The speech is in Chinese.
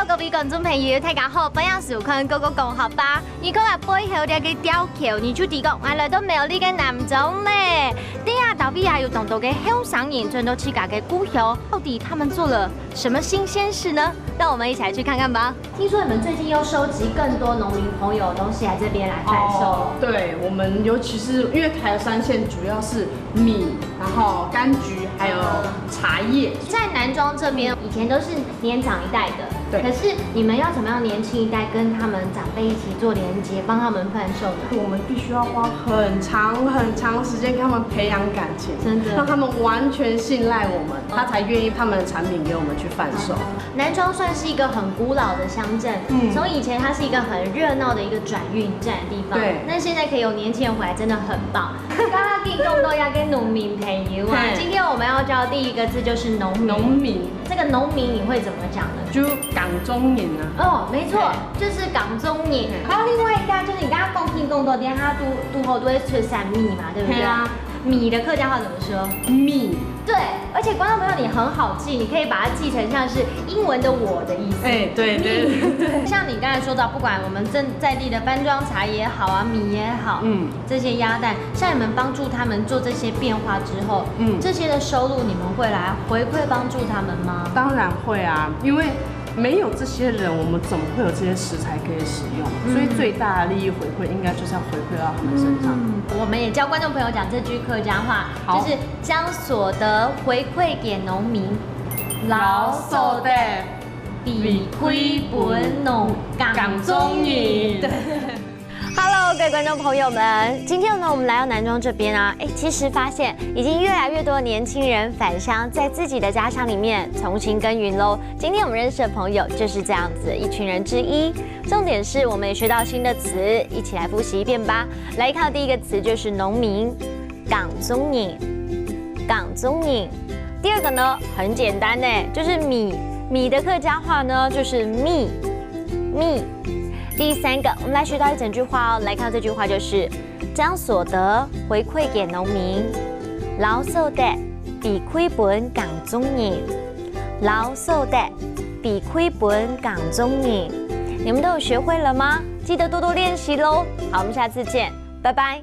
各位观众朋友，大家好，本样是看哥哥讲好吧？你看下背后的个雕桥，你就提讲，我来到美丽的南中嘞。对呀，岛比还有众多的香商人转到自家的故乡，到底他们做了什么新鲜事呢？让我们一起来去看看吧。听说你们最近又收集更多农民朋友的东西来这边来贩售。对，我们尤其是因为台山县主要是米，然后柑橘还有茶叶。在南庄这边，以前都是年长一代的。对，可是你们要怎么样年轻一代跟他们长辈一起做连接，帮他们贩售呢？我们必须要花很长时间跟他们培养感情，真的让他们完全信赖我们，他才愿意他们的产品给我们去贩售。南庄算是一个很古老的乡镇，从以前它是一个很热闹的一个转运站的地方，对。那现在可以有年轻人回来，真的很棒。刚刚地动都要跟农民朋友啊，今天我们要教第一个字就是农民。农民，这个农民你会怎么讲呢？就港中人啊。哦，没错，就是港中人。还有另外一个就是你刚刚讲多点，它都后都会出产米嘛，对不对？啊。米的客家话怎么说？米。对，而且观众朋友你很好记，你可以把它记成像是英文的我的意思。哎，对。像你刚才说到，不管我们在地的班庄茶也好啊，米也好，这些鸭蛋，像你们帮助他们做这些变化之后，这些的收入你们会来回馈帮助他们吗？当然会啊，因为没有这些人，我们怎么会有这些食材可以使用？所以最大的利益回馈应该就是要回馈到他们身上。我们也教观众朋友讲这句客家话，就是将所得回馈给农民，老手的比亏本农港中人。Hello， 各位观众朋友们，今天呢，我们来到南庄这边啊，其实发现已经越来越多的年轻人返乡，在自己的家乡里面重新耕耘喽。今天我们认识的朋友就是这样子一群人之一。重点是我们也学到新的词，一起来复习一遍吧。来看第一个词就是农民，港中人，港中人。第二个呢，很简单呢，就是米，米的客家话呢就是蜜，蜜。第三个，我们来学到一整句话哦。来看这句话就是：将所得回馈给农民，老手的比亏本港中人，老手的比亏本港中人。你们都有学会了吗？记得多多练习喽。好，我们下次见，拜拜。